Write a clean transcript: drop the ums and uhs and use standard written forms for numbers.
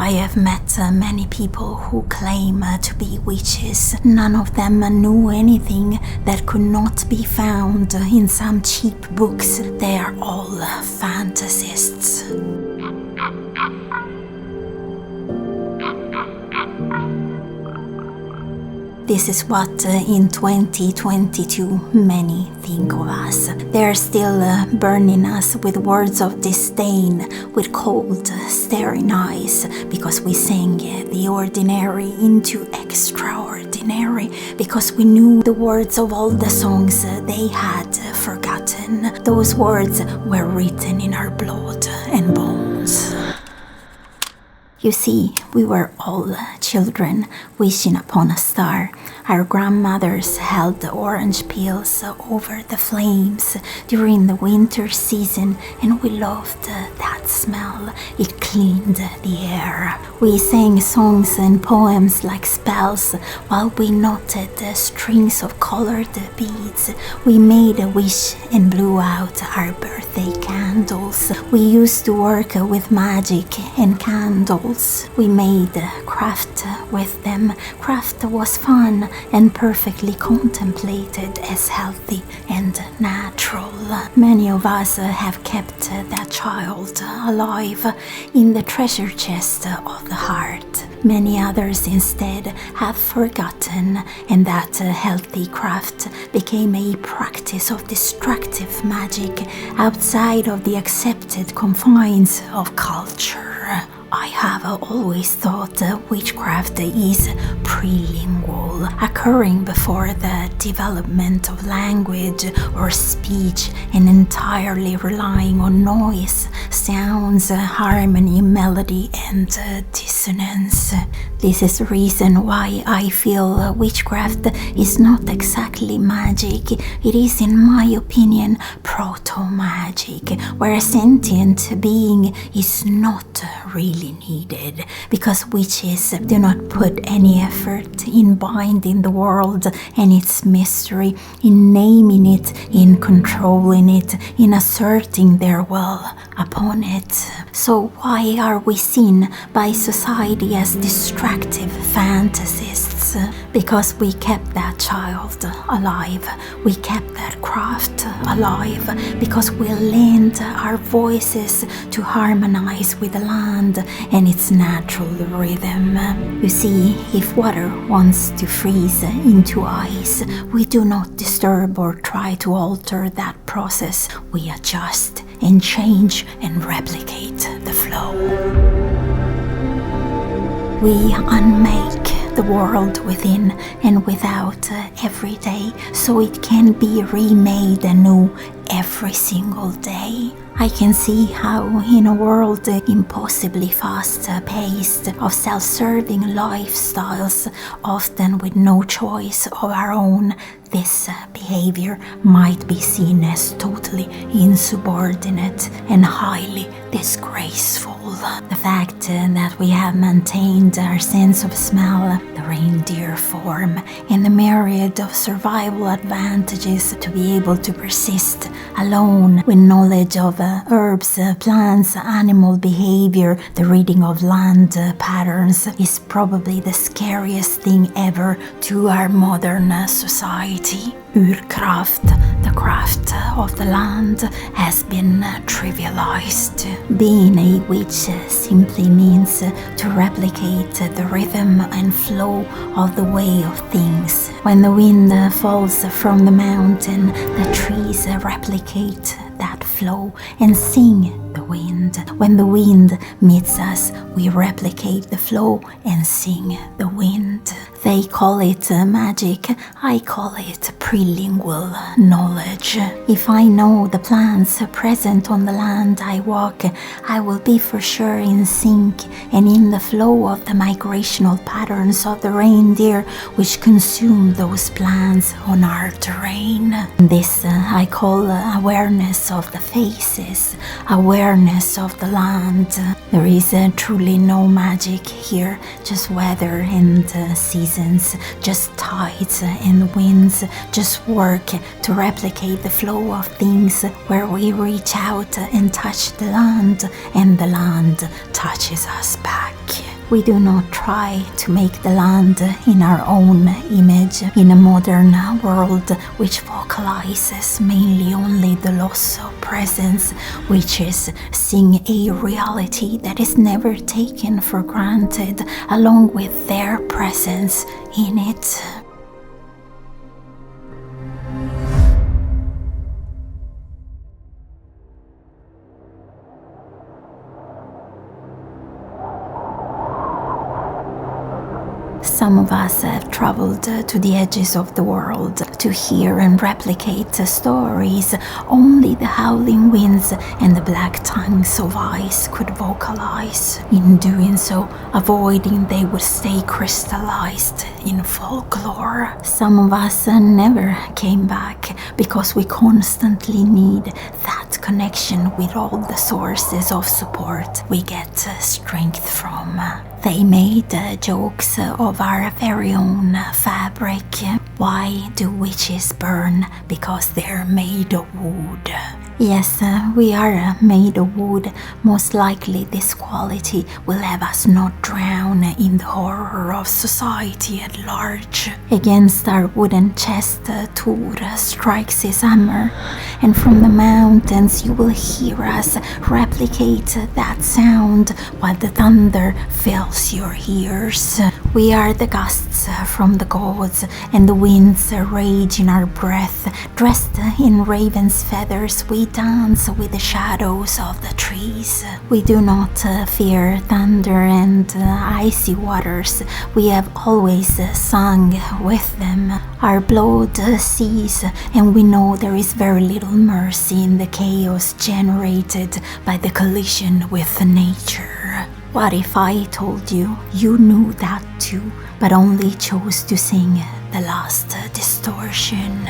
I have met many people who claim to be witches. None of them knew anything that could not be found in some cheap books. They are all fantasists. This is what in 2022 many think of us. They're still burning us with words of disdain, with cold, staring eyes, because we sang the ordinary into extraordinary, because we knew the words of all the songs they had forgotten. Those words were written in our blood and bones. You see, we were all children wishing upon a star. Our grandmothers held the orange peels over the flames during the winter season, and we loved that smell. It cleaned the air. We sang songs and poems like spells while we knotted the strings of colored beads. We made a wish and blew out our birthday candles. We used to work with magic and candles. We made craft with them. Craft was fun and perfectly contemplated as healthy and natural. Many of us have kept that child alive in the treasure chest of the heart. Many others instead have forgotten, and that healthy craft became a practice of destructive magic outside of the accepted confines of culture. I have always thought witchcraft is prelingual, occurring before the development of language or speech, and entirely relying on noise, sounds, harmony, melody, and dissonance. This is the reason why I feel witchcraft is not exactly magic. It is, in my opinion, proto-magic, where a sentient being is not really needed, because witches do not put any effort in binding the world and its mystery, in naming it, in controlling it, in asserting their will upon it. So why are we seen by society as distractive fantasists? Because we kept that child alive, we kept that craft alive, because we lent our voices to harmonize with the land and its natural rhythm. You see, if water wants to freeze into ice, we do not disturb or try to alter that process. We adjust and change and replicate the flow. We unmake the world within and without every day, so it can be remade anew every single day. I can see how in a world impossibly fast-paced of self-serving lifestyles, often with no choice of our own, this behavior might be seen as totally insubordinate and highly disgraceful. The fact that we have maintained our sense of smell, the reindeer form, and the myriad of survival advantages to be able to persist alone with knowledge of herbs, plants, animal behavior, the reading of land patterns, is probably the scariest thing ever to our modern society. Urkraft, the craft of the land, has been trivialized. Being a witch simply means to replicate the rhythm and flow of the way of things. When the wind falls from the mountain, the trees replicate that flow and sing the wind. When the wind meets us, we replicate the flow and sing the wind. They call it magic, I call it prelingual knowledge. If I know the plants present on the land I walk, I will be for sure in sync and in the flow of the migrational patterns of the reindeer which consume those plants on our terrain. This I call awareness of the faces, awareness of the land. There is truly no magic here, just weather and seasons, just tides and winds, just work to replicate the flow of things where we reach out and touch the land, and the land touches us back. We do not try to make the land in our own image in a modern world which vocalizes mainly only the loss of presence, witches sing a reality that is never taken for granted along with their presence in it. Some of us have traveled to the edges of the world to hear and replicate stories only the howling winds and the black tongues of ice could vocalize. In doing so, avoiding they would stay crystallized in folklore. Some of us never came back because we constantly need that connection with all the sources of support we get strength from. They made jokes of our very own fabric. Why do witches burn? Because they're made of wood. Yes, we are made of wood. Most likely this quality will have us not drown in the horror of society at large. Against our wooden chest, Thor strikes his hammer, and from the mountains you will hear us replicate that sound while the thunder fills your ears. We are the gusts from the gods, and the winds rage in our breath. Dressed in raven's feathers, we dance with the shadows of the trees. We do not fear thunder and icy waters. We have always sung with them. Our blood sees, and we know there is very little mercy in the chaos generated by the collision with nature. What if I told you you knew that too, but only chose to sing the last distortion?